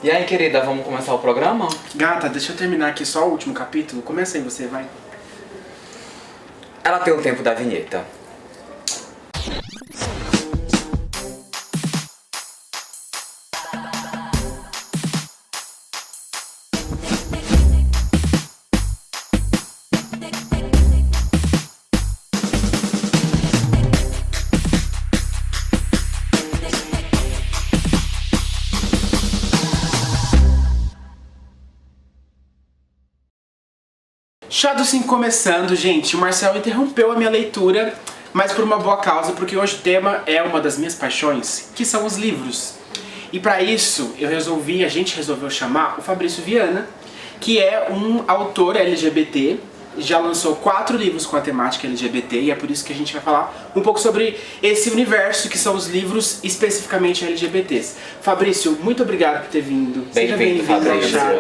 E aí, querida, vamos começar o programa? Gata, deixa eu terminar aqui só o último capítulo. Começa aí você, vai. Ela tem o tempo da vinheta. Chá do 5 começando, gente. O Marcel interrompeu a minha leitura, mas por uma boa causa, porque hoje o tema é uma das minhas paixões, que são os livros. E para isso, a gente resolveu chamar o Fabrício Viana, que é um autor LGBT, já lançou 4 livros com a temática LGBT, e é por isso que a gente vai falar um pouco sobre esse universo que são os livros especificamente LGBTs. Fabrício, muito obrigado por ter vindo. Seja bem-vindo ao Chá.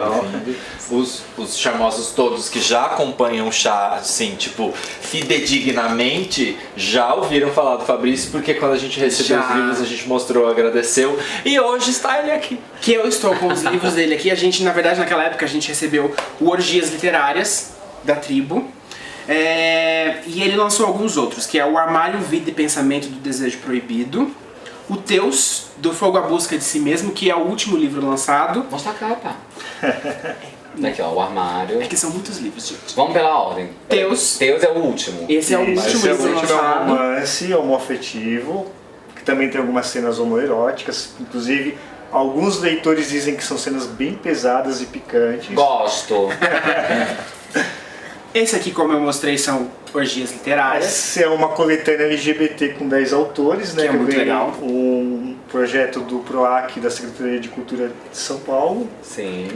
Os charmosos todos que já acompanham o Chá, assim, tipo, fidedignamente, já ouviram falar do Fabrício, porque quando a gente recebeu os livros, a gente mostrou, agradeceu, e hoje está ele aqui. Que eu estou com os livros dele aqui. A gente, na verdade, naquela época, a gente recebeu o Orgias Literárias, da Tribo, e ele lançou alguns outros, que é o Armário, Vida e Pensamento do Desejo Proibido, o Teus, do Fogo à Busca de Si Mesmo, que é o último livro lançado. Mostra a capa. Daqui, ó, o armário. É que são muitos livros, gente. Vamos pela ordem. Teus. Teus é o último. Esse é o último Esse é o livro último lançado. romance homoafetivo, que também tem algumas cenas homoeróticas, inclusive alguns leitores dizem que são cenas bem pesadas e picantes. Gosto. Esse aqui, como eu mostrei, são Orgias Literárias. Essa é uma coletânea LGBT com 10 autores, né? Que é muito legal. Um projeto do PROAC da Secretaria de Cultura de São Paulo. Sim.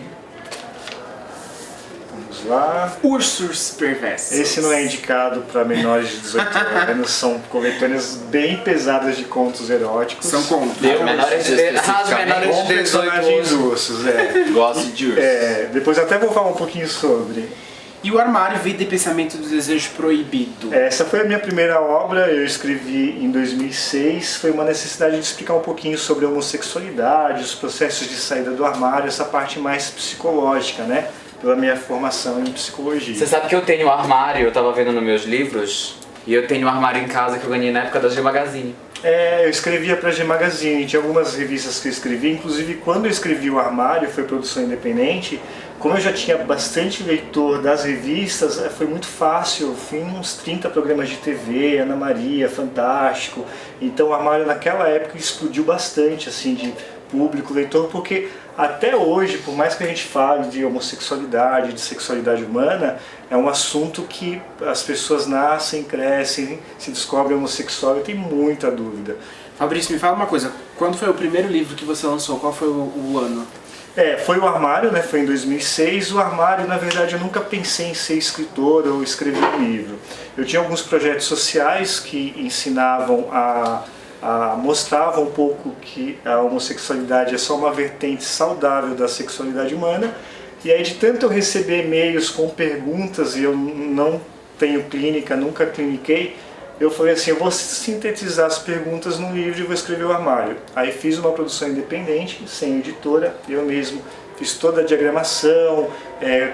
Vamos lá. Ursos Perversos. Esse não é indicado para menores de 18 anos, são coletâneas bem pesadas de contos eróticos. São contos. As menores de 18 Com personagens ursos, Gosto de urso. Depois até vou falar um pouquinho sobre. E o Armário, Vida e Pensamento do Desejo Proibido. Essa foi a minha primeira obra, eu escrevi em 2006, foi uma necessidade de explicar um pouquinho sobre a homossexualidade, os processos de saída do armário, essa parte mais psicológica, né? Pela minha formação em psicologia. Você sabe que eu tenho um armário, eu tava vendo nos meus livros, e eu tenho um armário em casa que eu ganhei na época da G Magazine. Eu escrevia para a G Magazine, tinha algumas revistas que eu escrevi, inclusive quando eu escrevi o Armário, foi produção independente, como eu já tinha bastante leitor das revistas, foi muito fácil, eu fui em uns 30 programas de TV, Ana Maria, Fantástico, então o Armário naquela época explodiu bastante, assim, de público, leitor, porque até hoje, por mais que a gente fale de homossexualidade, de sexualidade humana, é um assunto que as pessoas nascem, crescem, se descobrem homossexual e tem muita dúvida. Fabrício, me fala uma coisa. Quando foi o primeiro livro que você lançou? Qual foi o ano? Foi o Armário, né? Foi em 2006. O Armário, na verdade, eu nunca pensei em ser escritor ou escrever um livro. Eu tinha alguns projetos sociais que ensinavam mostrava um pouco que a homossexualidade é só uma vertente saudável da sexualidade humana, e aí de tanto eu receber e-mails com perguntas, e eu não tenho clínica, nunca cliniquei, eu falei assim, eu vou sintetizar as perguntas num livro e vou escrever o Armário. Aí fiz uma produção independente, sem editora, eu mesmo fiz toda a diagramação,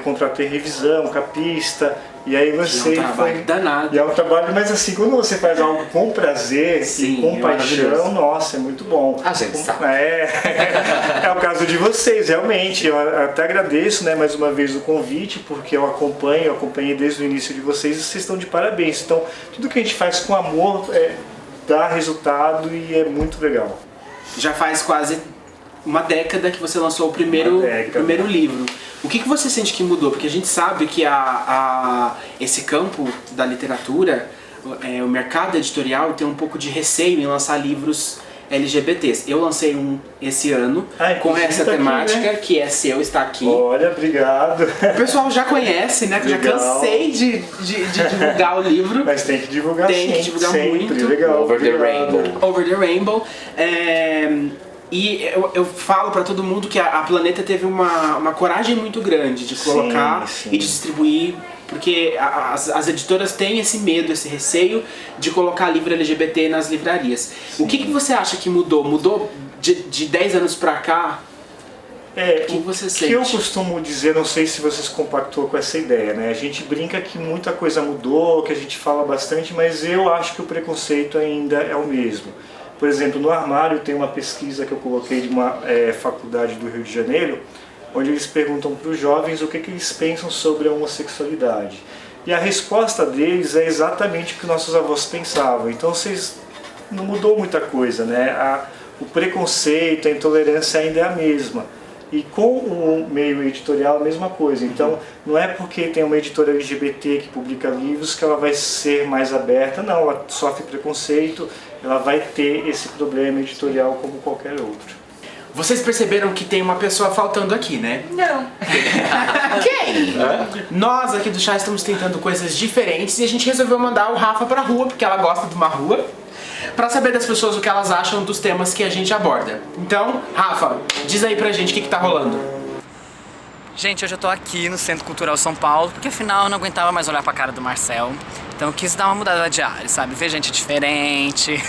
contratei revisão, capista, e aí lancei. É um trabalho danado. E é um trabalho, mas assim, quando você faz algo com prazer e com paixão, nossa, é muito bom. A gente sabe. É o caso de vocês, realmente. Eu até agradeço, né, mais uma vez o convite, porque eu acompanhei desde o início de vocês e vocês estão de parabéns. Então, tudo que a gente faz com amor dá resultado e é muito legal. Já faz quase uma década que você lançou o primeiro livro. O que você sente que mudou? Porque a gente sabe que esse campo da literatura, o mercado editorial tem um pouco de receio em lançar livros LGBTs. Eu lancei um esse ano com essa temática, aqui, né? Que é seu, está aqui. Olha, obrigado. O pessoal já conhece, né? Que eu já cansei de divulgar o livro. Mas tem que divulgar Tem que divulgar sempre, muito. Legal, Over the Rainbow. Over the Rainbow. E eu falo pra todo mundo que a Planeta teve uma coragem muito grande de colocar e de distribuir, porque as editoras têm esse medo, esse receio de colocar livro LGBT nas livrarias. Sim. O que você acha que mudou? Mudou de 10 anos pra cá? O que você O que eu sente? costumo dizer, não sei se vocês compactou com essa ideia, né? A gente brinca que muita coisa mudou, que a gente fala bastante, mas eu acho que o preconceito ainda é o mesmo. Por exemplo, no armário tem uma pesquisa que eu coloquei de uma faculdade do Rio de Janeiro, onde eles perguntam para os jovens o que eles pensam sobre a homossexualidade. E a resposta deles é exatamente o que nossos avós pensavam. Então não mudou muita coisa, né? O preconceito, a intolerância ainda é a mesma. E com o meio editorial a mesma coisa. Então não é porque tem uma editora LGBT que publica livros que ela vai ser mais aberta, não, ela sofre preconceito, ela vai ter esse problema editorial como qualquer outro. Vocês perceberam que tem uma pessoa faltando aqui, né? Não. Quem? Nós aqui do Chá estamos tentando coisas diferentes e a gente resolveu mandar o Rafa pra rua, porque ela gosta de uma rua, pra saber das pessoas o que elas acham dos temas que a gente aborda. Então, Rafa, diz aí pra gente o que tá rolando. Gente, hoje eu tô aqui no Centro Cultural São Paulo, porque afinal eu não aguentava mais olhar pra cara do Marcel. Então eu quis dar uma mudada de ar, sabe? Ver gente diferente.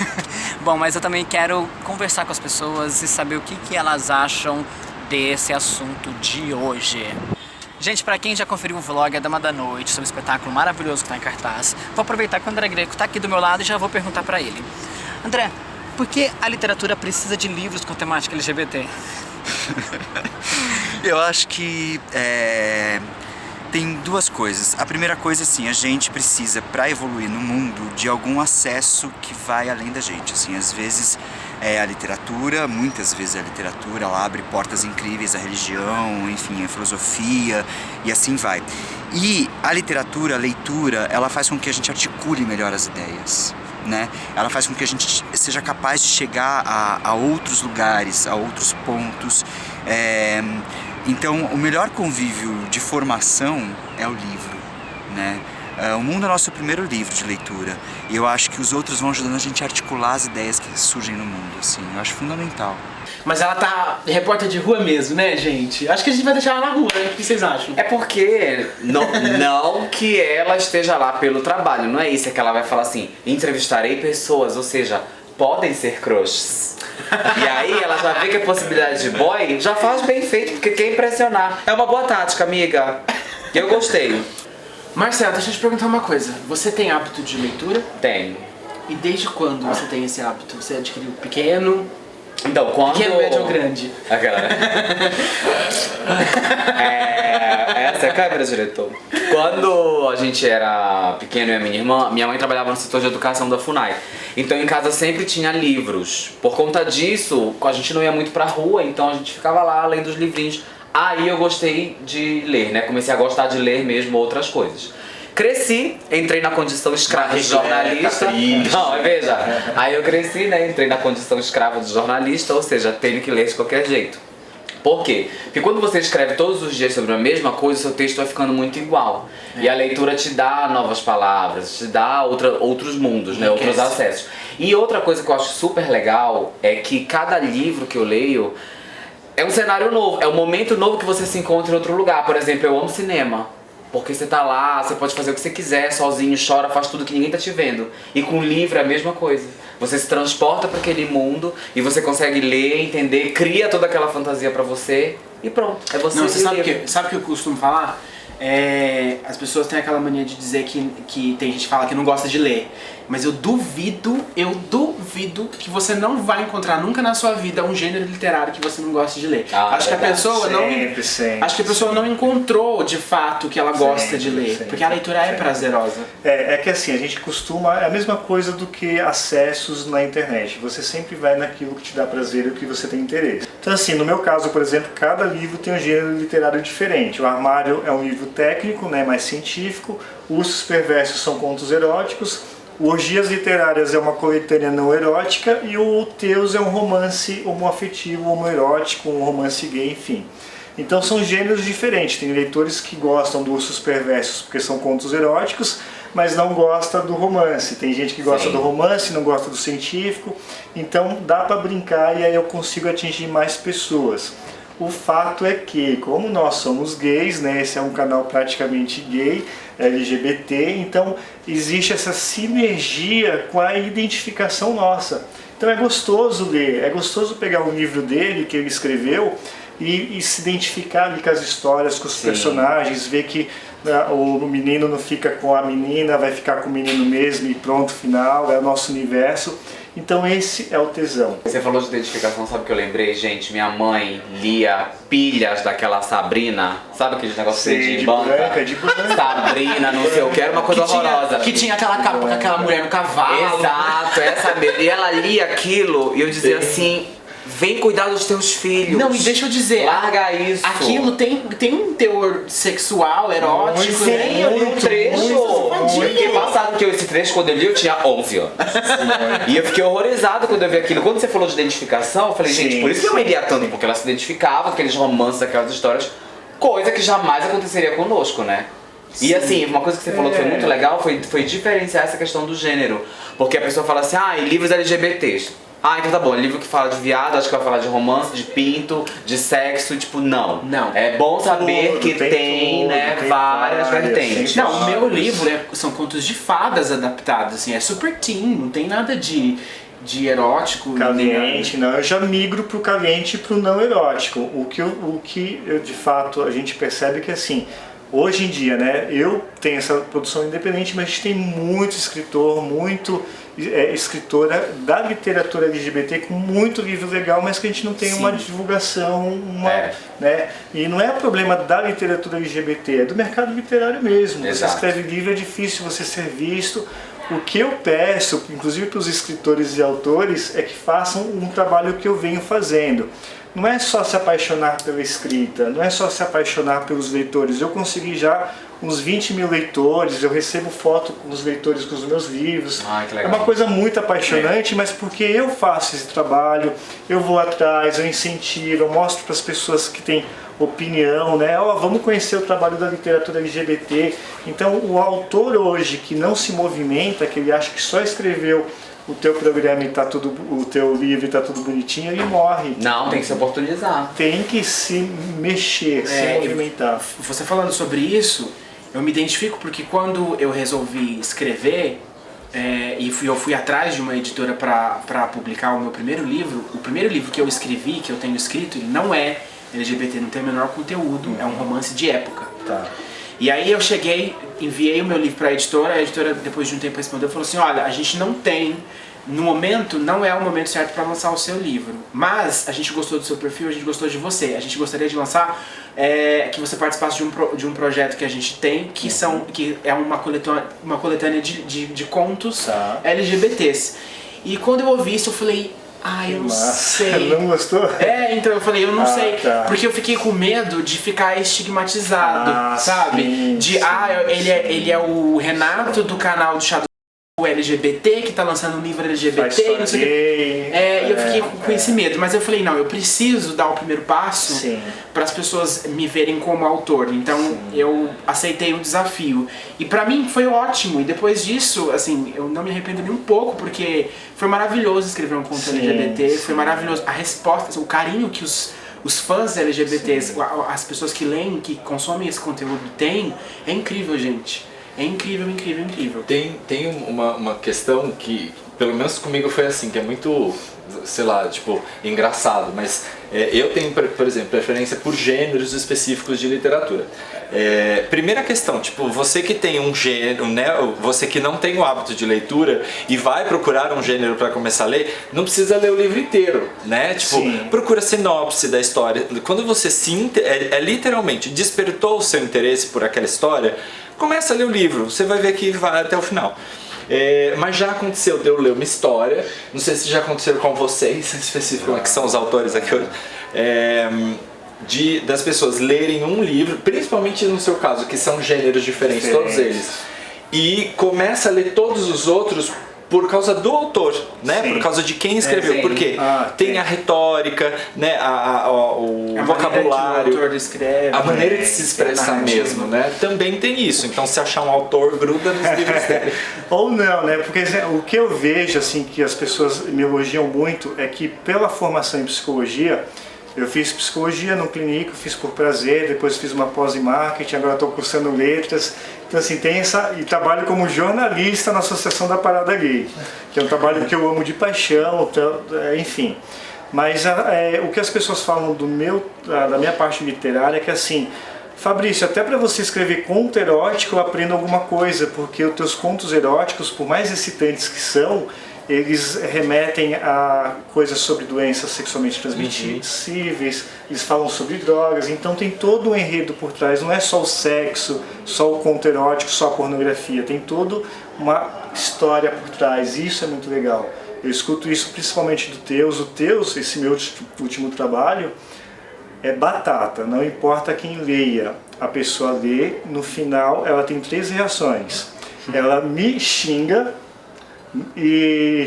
Bom, mas eu também quero conversar com as pessoas e saber o que elas acham desse assunto de hoje. Gente, pra quem já conferiu o vlog A Dama da Noite sobre o espetáculo maravilhoso que tá em cartaz, vou aproveitar que o André Greco tá aqui do meu lado e já vou perguntar pra ele. André, por que a literatura precisa de livros com temática LGBT? Eu acho que tem duas coisas. A primeira coisa, assim, a gente precisa, para evoluir no mundo, de algum acesso que vai além da gente. Assim, às vezes a literatura, muitas vezes a literatura, ela abre portas incríveis à religião, enfim, à filosofia e assim vai. E a literatura, a leitura, ela faz com que a gente articule melhor as ideias, né? Ela faz com que a gente seja capaz de chegar a outros lugares, a outros pontos. Então, o melhor convívio de formação é o livro, né? O mundo é nosso primeiro livro de leitura e eu acho que os outros vão ajudando a gente a articular as ideias que surgem no mundo, assim. Eu acho fundamental. Mas ela tá repórter de rua mesmo, né, gente? Acho que a gente vai deixar ela na rua, né? O que vocês acham? É porque não que ela esteja lá pelo trabalho, não é isso, é que ela vai falar assim, entrevistarei pessoas, ou seja, podem ser crushes. E aí ela já vê que a possibilidade de boy já faz bem feito, porque quer impressionar. É uma boa tática, amiga. Eu gostei. Marcelo, deixa eu te perguntar uma coisa. Você tem hábito de leitura? Tenho. E desde quando você tem esse hábito? Você adquiriu pequeno? Então, quando... Pequeno, médio ou grande? Aquela, né? Essa é a câmera, diretor. Quando a gente era pequeno, eu e a minha irmã, minha mãe trabalhava no setor de educação da FUNAI. Então em casa sempre tinha livros. Por conta disso, a gente não ia muito pra rua, então a gente ficava lá lendo os livrinhos. Aí eu gostei de ler, né? Comecei a gostar de ler mesmo outras coisas. Cresci, entrei na condição escrava de jornalista. Não, veja. Aí eu cresci, né? Entrei na condição escrava de jornalista, ou seja, tenho que ler de qualquer jeito. Por quê? Porque quando você escreve todos os dias sobre a mesma coisa, seu texto vai ficando muito igual. E a leitura te dá novas palavras, te dá outros mundos, né? Outros acessos. E outra coisa que eu acho super legal é que cada livro que eu leio é um cenário novo, é um momento novo que você se encontra em outro lugar. Por exemplo, eu amo cinema. Porque você tá lá, você pode fazer o que você quiser, sozinho, chora, faz tudo que ninguém tá te vendo. E com o livro é a mesma coisa. Você se transporta para aquele mundo e você consegue ler, entender, cria toda aquela fantasia pra você e pronto. É você. Não, você sabe o que eu costumo falar? As pessoas têm aquela mania de dizer que tem gente que fala que não gosta de ler. Mas eu duvido que você não vai encontrar nunca na sua vida um gênero literário que você não goste de ler. Acho que a pessoa acho que a pessoa não encontrou de fato o que ela gosta de ler, porque a leitura é prazerosa. É que assim, a gente costuma, é a mesma coisa do que acessos na internet. Você sempre vai naquilo que te dá prazer e o que você tem interesse. Então assim, no meu caso, por exemplo, cada livro tem um gênero literário diferente. O Armário é um livro técnico, né, mais científico. Ursos Perversos são contos eróticos. O Orgias Literárias é uma coletânea não erótica e o Teus é um romance homoafetivo, homoerótico, um romance gay, enfim. Então são gêneros diferentes. Tem leitores que gostam do Ursos Perversos porque são contos eróticos, mas não gosta do romance. Tem gente que gosta do romance, não gosta do científico. Então dá para brincar e aí eu consigo atingir mais pessoas. O fato é que, como nós somos gays, né, esse é um canal praticamente gay, LGBT, então existe essa sinergia com a identificação nossa. Então é gostoso ler, é gostoso pegar um livro dele que ele escreveu e se identificar ali com as histórias, com os personagens, ver que o menino não fica com a menina, vai ficar com o menino mesmo e pronto, final, é o nosso universo. Então esse é o tesão. Você falou de identificação, sabe o que eu lembrei? Gente, minha mãe lia pilhas daquela Sabrina, sabe aquele negócio de banca? De branca. Sabrina, não sei o que, era uma coisa horrorosa. Que tinha aquela capa com aquela mulher no cavalo. Exato, essa mesmo. E ela lia aquilo e eu dizia assim, vem cuidar dos teus filhos. Não, e deixa eu dizer, larga isso. aquilo tem um teor sexual, erótico. Sim, eu li um trecho. Muito Eu fiquei passado que esse trecho, quando eu li, eu tinha 11 anos. E eu fiquei horrorizado quando eu vi aquilo. Quando você falou de identificação, eu falei, gente, por isso que eu me lia tanto, porque ela se identificava com aqueles romances, aquelas histórias, coisa que jamais aconteceria conosco, né? E assim, uma coisa que você falou que foi muito legal foi diferenciar essa questão do gênero. Porque a pessoa fala assim, e livros LGBTs. Então tá bom, livro que fala de viado, acho que vai falar de romance, de pinto, de sexo, tipo, não. É bom saber que tem, né, várias vertentes. Não, o meu livro são contos de fadas adaptados, assim, é super teen, não tem nada de erótico. Caliente, não. Eu já migro pro caliente e pro não erótico. O que eu, de fato, a gente percebe que assim, hoje em dia, né, eu tenho essa produção independente, mas a gente tem muito escritor, escritora da literatura LGBT com muito livro legal, mas que a gente não tem uma divulgação, né? E não é problema da literatura LGBT, é do mercado literário mesmo. Exato. Você escreve livro, é difícil você ser visto. O que eu peço, inclusive para os escritores e autores, é que façam um trabalho que eu venho fazendo. Não é só se apaixonar pela escrita, não é só se apaixonar pelos leitores. Eu consegui já uns 20 mil leitores, eu recebo foto com os leitores com os meus livros. Que legal. É uma coisa muito apaixonante, mas porque eu faço esse trabalho, eu vou atrás, eu incentivo, eu mostro para as pessoas que têm opinião, né? Vamos conhecer o trabalho da literatura LGBT. Então o autor hoje que não se movimenta, que ele acha que só escreveu o teu programa e o teu livro e tá tudo bonitinho, ele morre. Não, tem que se oportunizar. Tem que se mexer, se movimentar. Você falando sobre isso, eu me identifico porque quando eu resolvi escrever eu fui atrás de uma editora para publicar o meu primeiro livro, o primeiro livro que eu escrevi, que eu tenho escrito, ele não é LGBT, não tem o menor conteúdo, é um romance de época. Tá. E aí eu enviei o meu livro para a editora depois de um tempo respondeu e falou assim, olha, a gente não tem, no momento, não é o momento certo para lançar o seu livro, mas a gente gostou do seu perfil, a gente gostou de você, a gente gostaria de lançar, que você participasse de um projeto que a gente tem, que é uma coletânea de contos LGBTs. E quando eu ouvi isso, eu falei, eu não sei. Não gostou? Então eu falei, eu não sei. Tá. Porque eu fiquei com medo de ficar estigmatizado, sabe? Sim, ele é o Renato do canal do Chá do LGBT, que tá lançando um livro LGBT, não sei o que. E eu fiquei com esse medo. Mas eu falei, não, eu preciso dar o primeiro passo para as pessoas me verem como autor. Então eu aceitei o desafio. E pra mim foi ótimo. E depois disso, assim, eu não me arrependo nem um pouco, porque foi maravilhoso escrever um conto LGBT. Foi maravilhoso. A resposta, o carinho que os fãs LGBTs, as pessoas que leem, que consomem esse conteúdo têm, é incrível, gente. É incrível, incrível, incrível. Tem uma questão que, pelo menos comigo foi assim, que é muito, sei lá, tipo, engraçado, mas eu tenho, por exemplo, preferência por gêneros específicos de literatura. Primeira questão, tipo, você que tem um gênero, né, você que não tem o hábito de leitura e vai procurar um gênero para começar a ler, não precisa ler o livro inteiro, né? Tipo, procura a sinopse da história. Quando você literalmente despertou o seu interesse por aquela história, começa a ler o livro, você vai ver que vai até o final. Mas já aconteceu de eu ler uma história, não sei se já aconteceu com vocês, em específico, que são os autores aqui hoje, das pessoas lerem um livro, principalmente no seu caso, que são gêneros diferentes, todos eles, e começa a ler todos os outros por causa do autor, né? Por causa de quem escreveu. Porque tem a retórica, né? O vocabulário, a maneira de se expressar mesmo, né? Também tem isso. Então, se achar um autor, gruda nos livros dele. Ou não, né? Porque o que eu vejo, assim, que as pessoas me elogiam muito é que pela formação em psicologia, eu fiz psicologia no clínico, fiz por prazer, depois fiz uma pós em marketing, agora estou cursando letras. Então assim, e trabalho como jornalista na Associação da Parada Gay, que é um trabalho que eu amo de paixão, enfim. Mas o que as pessoas falam da minha parte literária é que assim, Fabrício, até para você escrever conto erótico eu aprendo alguma coisa, porque os teus contos eróticos, por mais excitantes que são, eles remetem a coisas sobre doenças sexualmente transmissíveis, eles falam sobre drogas, então tem todo um enredo por trás, não é só o sexo, só o conto erótico, só a pornografia, tem toda uma história por trás, e isso é muito legal. Eu escuto isso principalmente do Teus. O Teus, esse meu último trabalho, é batata, não importa quem leia. A pessoa lê, no final ela tem 3 reações. Ela me xinga, e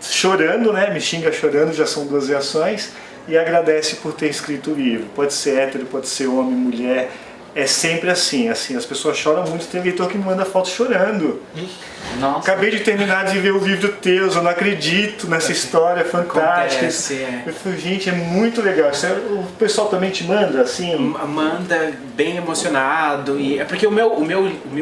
chorando, né? Me xinga chorando, já são 2 reações, e agradece por ter escrito o livro. Pode ser hétero, pode ser homem, mulher, é sempre assim, as pessoas choram muito, tem leitor que me manda foto chorando. Nossa. Acabei de terminar de ver o livro Teus, eu não acredito nessa história fantástica. Eu falei, gente, é muito legal. O pessoal também te manda, assim? Manda bem emocionado. É porque o meu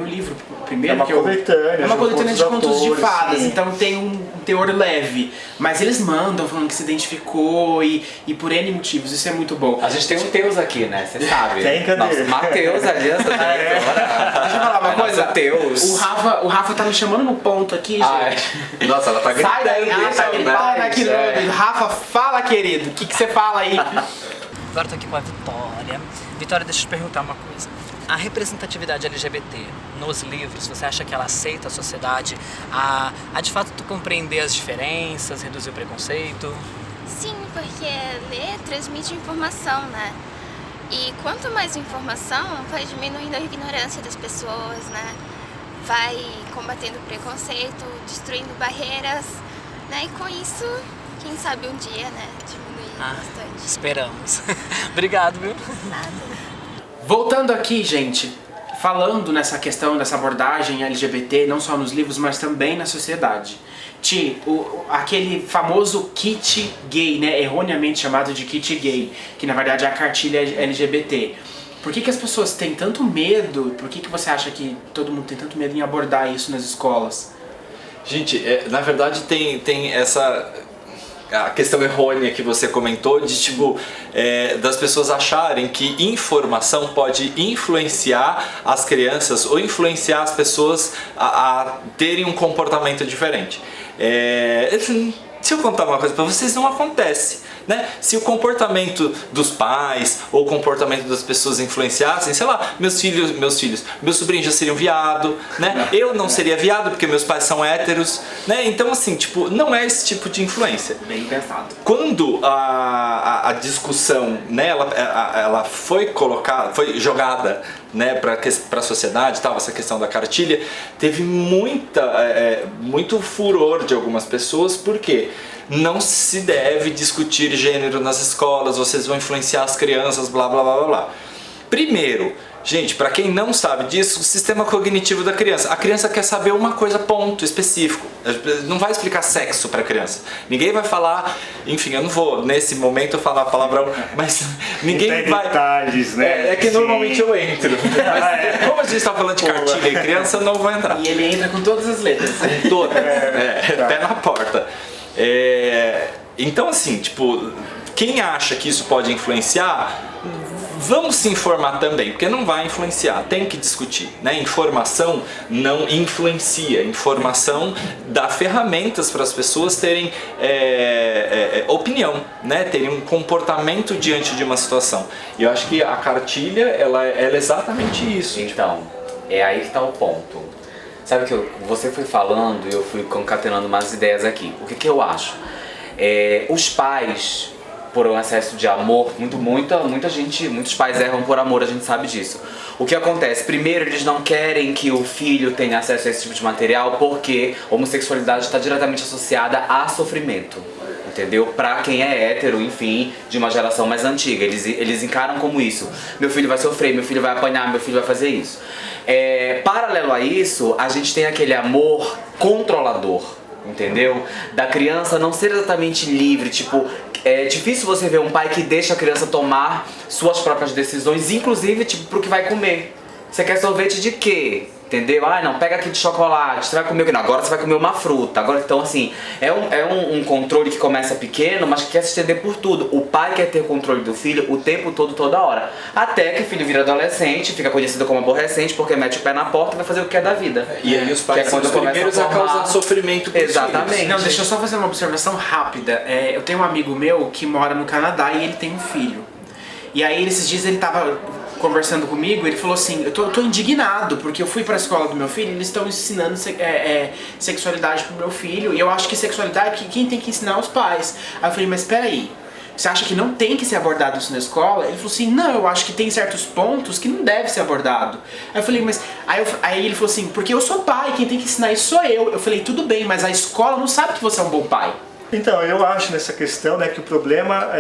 livro, primeiro, é uma coletânea. É uma coletânea de contos de fadas, sim. Então tem um teor leve. Mas eles mandam falando que se identificou e por N motivos, isso é muito bom. A gente tem um Teus aqui, né? Você sabe. Tem, cadê? Nossa, Mateus ali, essa Deixa eu falar uma coisa. Teus. O Rafa tá me chamando no ponto aqui, gente. Nossa, ela tá gritando. Sai daí, tá gritando aqui no ouvido. Rafa, fala, querido. O que você fala aí? Agora eu tô aqui com a Vitória. Vitória, deixa eu te perguntar uma coisa. A representatividade LGBT nos livros, você acha que ela aceita a sociedade a de fato tu compreender as diferenças, reduzir o preconceito? Sim, porque ler transmite informação, né? E quanto mais informação, vai diminuindo a ignorância das pessoas, né? Vai combatendo o preconceito, destruindo barreiras, né? E com isso, quem sabe um dia, né? Diminuir bastante. Esperamos. Obrigado, viu? Nada. Voltando aqui, gente, falando nessa questão dessa abordagem LGBT, não só nos livros, mas também na sociedade. Ti, aquele famoso kit gay, né, erroneamente chamado de kit gay, que na verdade é a cartilha LGBT. Por que as pessoas têm tanto medo? Por que você acha que todo mundo tem tanto medo em abordar isso nas escolas? Gente, na verdade tem essa... a questão errônea que você comentou de tipo das pessoas acharem que informação pode influenciar as crianças ou influenciar as pessoas a terem um comportamento diferente. Se eu contar uma coisa para vocês, não acontece, né? Se o comportamento dos pais ou o comportamento das pessoas influenciassem, sei lá, meus sobrinhos já seriam viado, né? Eu não seria viado porque meus pais são héteros, né? Então assim, tipo, não é esse tipo de influência. Bem pensado. Quando a discussão, né, ela foi jogada, né, para a sociedade, tal, essa questão da cartilha, teve muito furor de algumas pessoas, porque não se deve discutir gênero nas escolas, vocês vão influenciar as crianças, blá blá blá blá blá. Primeiro, gente, para quem não sabe disso, o sistema cognitivo da criança. A criança quer saber uma coisa, ponto, específico. Não vai explicar sexo para a criança. Ninguém vai falar, enfim, eu não vou nesse momento falar palavrão, mas ninguém vai... detalhes, né? É que normalmente eu entro. Mas como a gente está falando de cartilha e criança, eu não vou entrar. E ele entra com todas as letras. Com todas. Pé na porta. Então assim, tipo, quem acha que isso pode influenciar, vamos se informar também, porque não vai influenciar, tem que discutir, né? Informação não influencia, informação dá ferramentas para as pessoas terem opinião, né? Terem um comportamento diante de uma situação. E eu acho que a cartilha, ela é exatamente isso. Então, é aí que está o ponto. Sabe que você foi falando e eu fui concatenando umas ideias aqui. O que eu acho? Os pais, por um excesso de amor, muitos pais erram por amor, a gente sabe disso. O que acontece? Primeiro, eles não querem que o filho tenha acesso a esse tipo de material porque homossexualidade está diretamente associada a sofrimento. Entendeu? Pra quem é hétero, enfim, de uma geração mais antiga, eles encaram como isso. Meu filho vai sofrer, meu filho vai apanhar, meu filho vai fazer isso. Paralelo a isso, a gente tem aquele amor controlador, entendeu? Da criança não ser exatamente livre, tipo, é difícil você ver um pai que deixa a criança tomar suas próprias decisões, inclusive, tipo, pro que vai comer. Você quer sorvete de quê? Entendeu? Ah, não, pega aqui de chocolate, você vai comer o quê? Não, agora você vai comer uma fruta. Agora, então, assim, é um controle que começa pequeno, mas que quer se estender por tudo. O pai quer ter o controle do filho o tempo todo, toda hora. Até que o filho vira adolescente, fica conhecido como aborrecente, porque mete o pé na porta e vai fazer o que quer da vida. E aí os pais são os primeiros a causar sofrimento pros Exatamente. filhos. Não, deixa eu só fazer uma observação rápida. Eu tenho um amigo meu que mora no Canadá e ele tem um filho. E aí, esses dias ele tava conversando comigo, ele falou assim, eu tô indignado, porque eu fui pra escola do meu filho e eles estão ensinando sexualidade pro meu filho, e eu acho que sexualidade, quem tem que ensinar é os pais. Aí eu falei, mas peraí, você acha que não tem que ser abordado isso na escola? Ele falou assim, não, eu acho que tem certos pontos que não deve ser abordado. Aí eu falei, mas... Aí ele falou assim, porque eu sou pai, quem tem que ensinar isso sou eu. Eu falei, tudo bem, mas a escola não sabe que você é um bom pai. Então, eu acho nessa questão, né, que o problema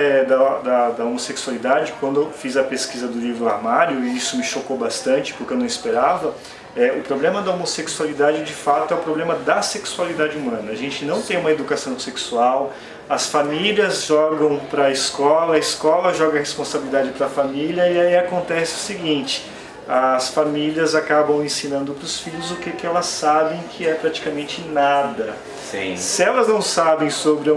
da homossexualidade, quando eu fiz a pesquisa do livro Armário, e isso me chocou bastante porque eu não esperava, o problema da homossexualidade de fato é o problema da sexualidade humana. A gente não tem uma educação sexual, as famílias jogam para a escola joga a responsabilidade para a família, e aí acontece o seguinte: as famílias acabam ensinando para os filhos o que elas sabem, que é praticamente nada. Sim. Se elas não sabem sobre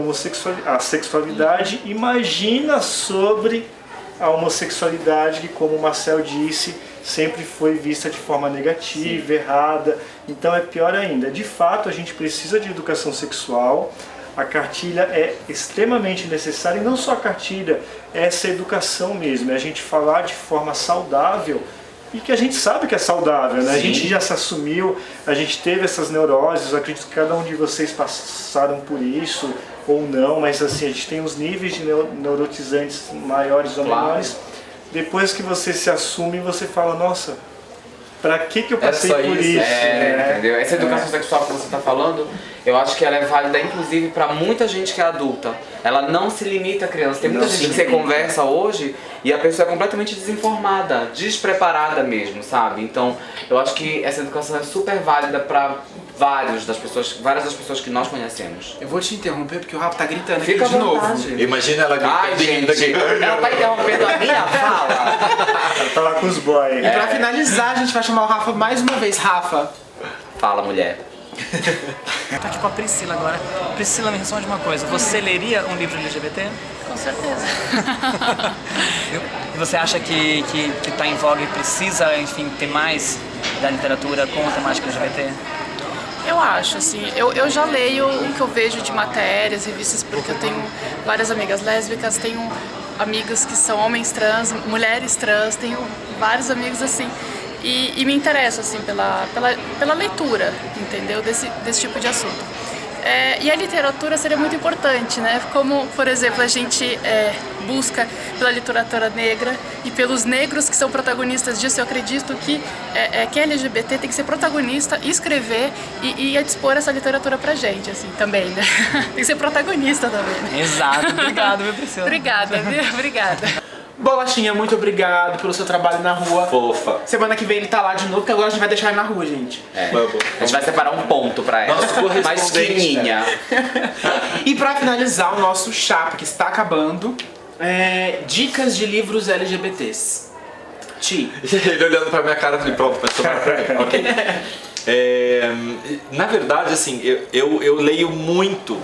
a sexualidade, imagina sobre a homossexualidade, que, como o Marcel disse, sempre foi vista de forma negativa, sim, errada. Então é pior ainda. De fato, a gente precisa de educação sexual. A cartilha é extremamente necessária, e não só a cartilha, é essa educação mesmo, é a gente falar de forma saudável, e que a gente sabe que é saudável, né? A gente já se assumiu, a gente teve essas neuroses, eu acredito que cada um de vocês passaram por isso ou não, mas assim, a gente tem os níveis de neurotizantes maiores ou menores. Depois que você se assume, você fala, nossa, pra que eu passei por isso? Entendeu? Essa educação sexual que você está falando, eu acho que ela é válida inclusive para muita gente que é adulta. Ela não se limita a criança. Tem muita gente que você conversa hoje e a pessoa é completamente desinformada, despreparada mesmo, sabe? Então, eu acho que essa educação é super válida para várias das pessoas que nós conhecemos. Eu vou te interromper porque o Rafa tá gritando aqui Fica de novo. Imagina ela gritando aqui. Ela tá interrompendo a minha fala. Ela tá lá com os boys. E pra finalizar, a gente vai chamar o Rafa mais uma vez. Rafa. Fala, mulher. Eu tô aqui com a Priscila agora. Priscila, me responde uma coisa. Você leria um livro LGBT? Com certeza. E você acha que tá em voga e precisa, enfim, ter mais da literatura com a temática LGBT? Eu acho, assim, eu já leio o que eu vejo de matérias, revistas, porque eu tenho várias amigas lésbicas, tenho amigas que são homens trans, mulheres trans, tenho vários amigos assim. E me interesso assim, pela leitura, entendeu? Desse tipo de assunto. E a literatura seria muito importante, né? Como, por exemplo, a gente busca pela literatura negra e pelos negros que são protagonistas disso. Eu acredito que quem é LGBT tem que ser protagonista, escrever e dispor essa literatura pra gente, assim, também, né? Tem que ser protagonista também, né? Exato. Obrigado, viu, Priscila? Obrigada, viu? Obrigada. Bolachinha, muito obrigado pelo seu trabalho na rua. Fofa. Semana que vem ele tá lá de novo, porque agora a gente vai deixar ele na rua, gente. A gente vai separar um ponto pra ela. Uma esquininha. E pra finalizar o nosso chá, que está acabando, dicas de livros LGBTs. Ti. Ele olhando pra minha cara e pronto, vai sobrar pra mim. Ok. Na verdade, assim, eu leio muito,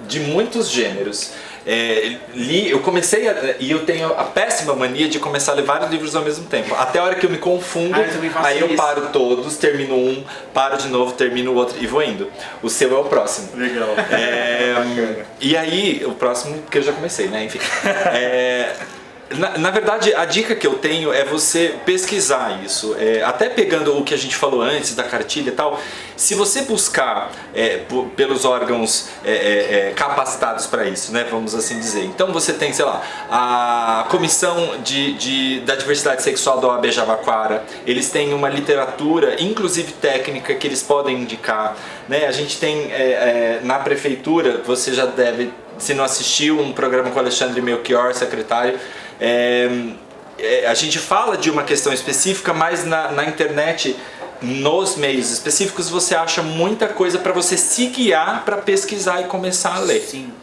de muitos gêneros. Eu comecei e eu tenho a péssima mania de começar a ler vários livros ao mesmo tempo. Até a hora que eu me confundo, aí eu paro todos, termino um, paro de novo, termino o outro e vou indo. O seu é o próximo. Legal. E aí, o próximo que eu já comecei, né? Enfim. Na verdade, a dica que eu tenho é você pesquisar isso. Até pegando o que a gente falou antes da cartilha e tal, se você buscar pelos órgãos capacitados para isso, né, vamos assim dizer. Então você tem, sei lá, a Comissão da Diversidade Sexual da OAB Jabaquara, eles têm uma literatura, inclusive técnica, que eles podem indicar. Né? A gente tem na prefeitura, você já deve, se não assistiu, um programa com o Alexandre Melchior, secretário. A gente fala de uma questão específica, mas na internet, nos meios específicos, você acha muita coisa para você se guiar para pesquisar e começar a ler. Sim.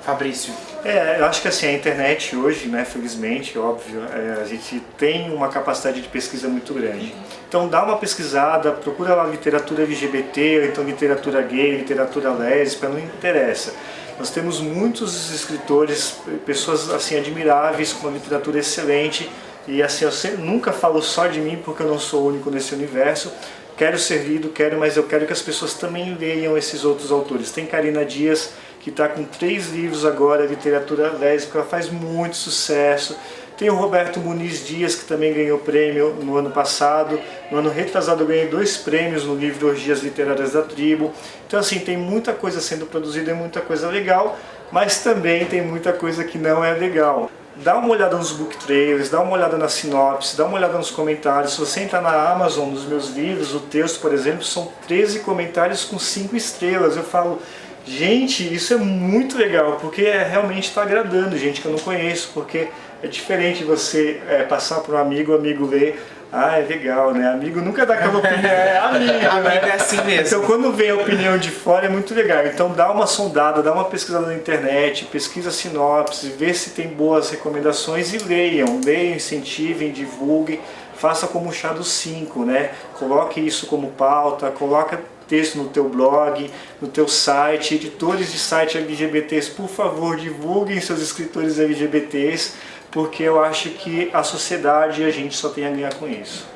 Fabrício. Eu acho que assim, a internet hoje, né, felizmente, óbvio, a gente tem uma capacidade de pesquisa muito grande. Então dá uma pesquisada, procura lá literatura LGBT, ou então literatura gay, literatura lésbica, não interessa. Nós temos muitos escritores, pessoas assim admiráveis, com uma literatura excelente, e assim, eu nunca falo só de mim porque eu não sou único nesse universo. Quero ser lido, mas eu quero que as pessoas também leiam esses outros autores. Tem Karina Dias, que está com 3 livros agora, literatura lésbica, ela faz muito sucesso. Tem o Roberto Muniz Dias, que também ganhou prêmio no ano passado. No ano retrasado eu ganhei 2 prêmios no livro Orgias Literárias da Tribo. Então assim, tem muita coisa sendo produzida e muita coisa legal, mas também tem muita coisa que não é legal. Dá uma olhada nos book trailers, dá uma olhada na sinopse, dá uma olhada nos comentários. Se você entrar na Amazon, nos meus livros, o texto, por exemplo, são 13 comentários com 5 estrelas. Eu falo, gente, isso é muito legal, porque realmente está agradando gente que eu não conheço, porque é diferente você passar para um amigo, o amigo ler, é legal, né? Amigo nunca dá aquela opinião, amigo, né? É assim mesmo. Então quando vem a opinião de fora é muito legal. Então dá uma sondada, dá uma pesquisada na internet, pesquisa sinopse, vê se tem boas recomendações e leiam, incentivem, divulguem, faça como o Chá dos 5, né? Coloque isso como pauta, coloca texto no teu blog, no teu site, editores de site LGBTs, por favor, divulguem seus escritores LGBTs, porque eu acho que a sociedade e a gente só tem a ganhar com isso.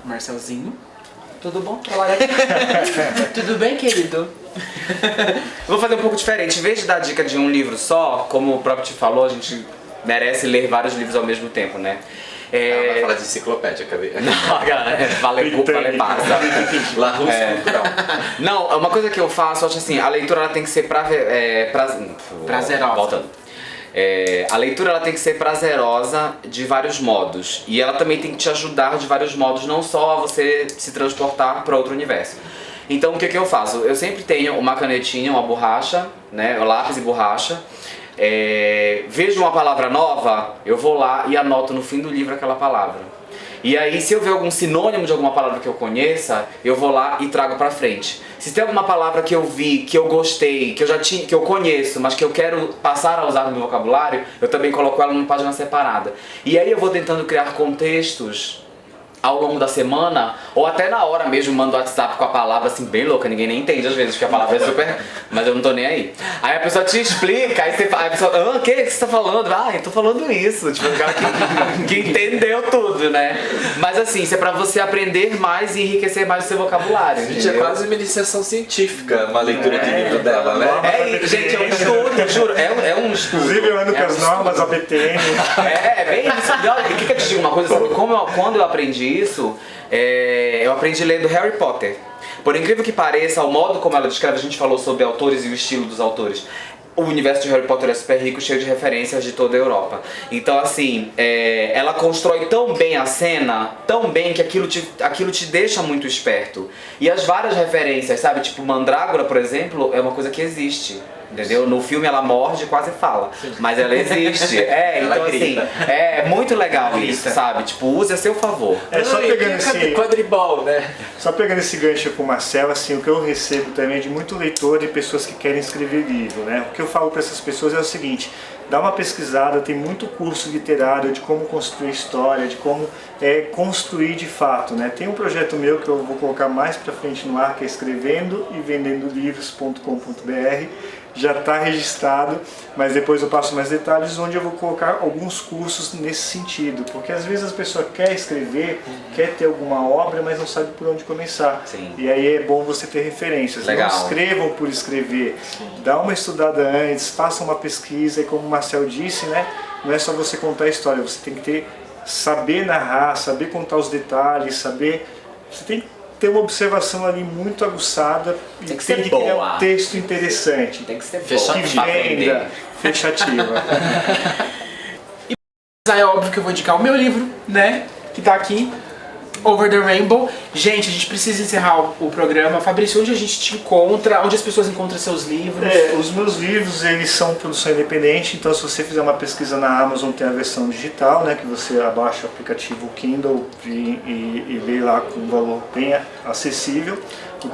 Marcelzinho. Tudo bom? Tudo bem, querido? Vou fazer um pouco diferente. Em vez de dar dica de um livro só, como o próprio te falou, a gente merece ler vários livros ao mesmo tempo, né? Ela vai falar de enciclopédia, cadê? Não, galera, vale passa. La Russe Cultural. Não, uma coisa que eu faço, eu acho assim, a leitura ela tem que ser prazerosa. Voltando. A leitura ela tem que ser prazerosa de vários modos. E ela também tem que te ajudar de vários modos, não só a você se transportar para outro universo. Então o que eu faço? Eu sempre tenho uma canetinha, uma borracha, né, lápis e borracha. Vejo uma palavra nova, eu vou lá e anoto no fim do livro aquela palavra. E aí, se eu ver algum sinônimo de alguma palavra que eu conheça, eu vou lá e trago pra frente. Se tem alguma palavra que eu vi, que eu gostei, que eu já tinha, que eu conheço, mas que eu quero passar a usar no meu vocabulário, eu também coloco ela numa página separada. E aí eu vou tentando criar contextos ao longo da semana, ou até na hora mesmo, mando WhatsApp com a palavra assim, bem louca, ninguém nem entende às vezes, porque a palavra é super... Mas eu não tô nem aí. Aí a pessoa te explica, aí a pessoa, o que você tá falando? Eu tô falando isso. Tipo, o cara que entendeu tudo, né? Mas assim, isso é pra você aprender mais e enriquecer mais o seu vocabulário. Gente, é quase uma iniciação científica, uma leitura de livro dela, né? Gente, é um estudo, juro, é um estudo. Inclusive eu ando com as normas ABTN. Bem isso. Olha, o que eu te digo uma coisa, sabe? Quando eu aprendi isso, eu aprendi lendo Harry Potter. Por incrível que pareça, o modo como ela descreve, a gente falou sobre autores e o estilo dos autores. O universo de Harry Potter é super rico, cheio de referências de toda a Europa. Então assim, ela constrói tão bem a cena, tão bem que aquilo te deixa muito esperto. E as várias referências, sabe? Tipo, Mandrágora, por exemplo, é uma coisa que existe. Entendeu? No filme ela morde e quase fala, mas ela existe. Então assim, é muito legal isso, sabe? Tipo, use a seu favor. Só pegando esse quadribol, né? Só pegando esse gancho com o Marcelo, assim, o que eu recebo também é de muito leitor e pessoas que querem escrever livro, né? O que eu falo para essas pessoas é o seguinte: dá uma pesquisada, tem muito curso literário de como construir história, de como construir de fato, né? Tem um projeto meu que eu vou colocar mais para frente no ar, que é escrevendo e vendendo livros.com.br. Já está registrado, mas depois eu passo mais detalhes, onde eu vou colocar alguns cursos nesse sentido, porque às vezes a pessoa quer escrever, quer ter alguma obra, mas não sabe por onde começar. Sim. E aí é bom você ter referências. Legal. Não escrevam por escrever. Sim. Dá uma estudada antes, faça uma pesquisa, e como o Marcel disse, né, não é só você contar a história, você tem que saber narrar, saber contar os detalhes, você tem que ter uma observação ali muito aguçada e tem que criar um texto interessante. Tem que ser fechativa. Que venda, fechativa. E é óbvio que eu vou indicar o meu livro, né? Que tá aqui. Over the Rainbow. Gente, a gente precisa encerrar o programa. Fabrício, onde a gente te encontra? Onde as pessoas encontram seus livros? Os meus livros, eles são produção independente, então se você fizer uma pesquisa na Amazon, tem a versão digital, né, que você abaixa o aplicativo Kindle e lê lá com um valor bem acessível. O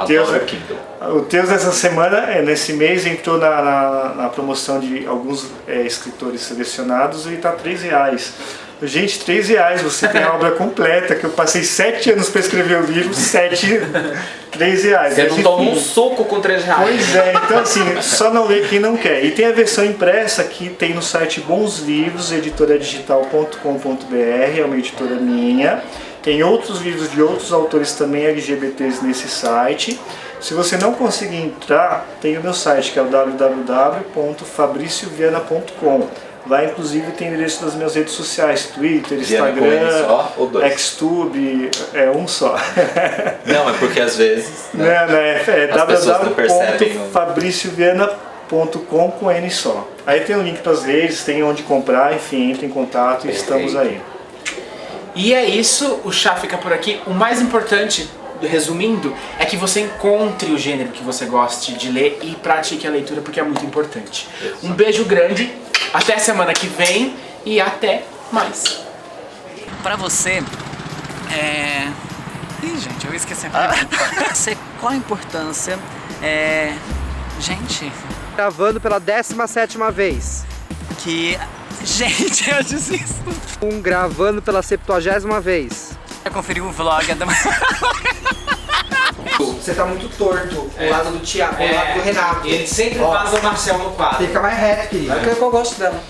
Teus dessa semana, nesse mês, entrou na promoção de alguns escritores selecionados e está R$3. Gente, R$3 você tem a obra completa, que eu passei 7 anos para escrever o livro, R$3. Você não toma um suco com R$3. Pois é, então assim, só não lê quem não quer. E tem a versão impressa que tem no site Bons Livros, editoradigital.com.br, é uma editora minha. Tem outros livros de outros autores também LGBTs nesse site. Se você não conseguir entrar, tem o meu site, que é o www.fabricioviana.com. Lá, inclusive, tem endereço das minhas redes sociais, Twitter, Instagram, Xtube, um só. Não, é porque às vezes, né, www.fabricioviana.com com N só. Aí tem o link para as redes, tem onde comprar, enfim, entre em contato e estamos aí. E é isso, o chá fica por aqui. O mais importante, resumindo, é que você encontre o gênero que você goste de ler e pratique a leitura, porque é muito importante. Um beijo grande, até semana que vem e até mais. Pra você, Ih, gente, eu esqueci a pergunta. Qual a importância? Gente... Gravando pela 17ª vez. Gente, eu desisto. Gravando pela 70ª vez. Eu conferi o vlog da... Você tá muito torto, o lado do Thiago, o lado do Renato. Ele sempre vaza o Marcel no quadro. Fica mais reto, querido. É que eu gosto dela.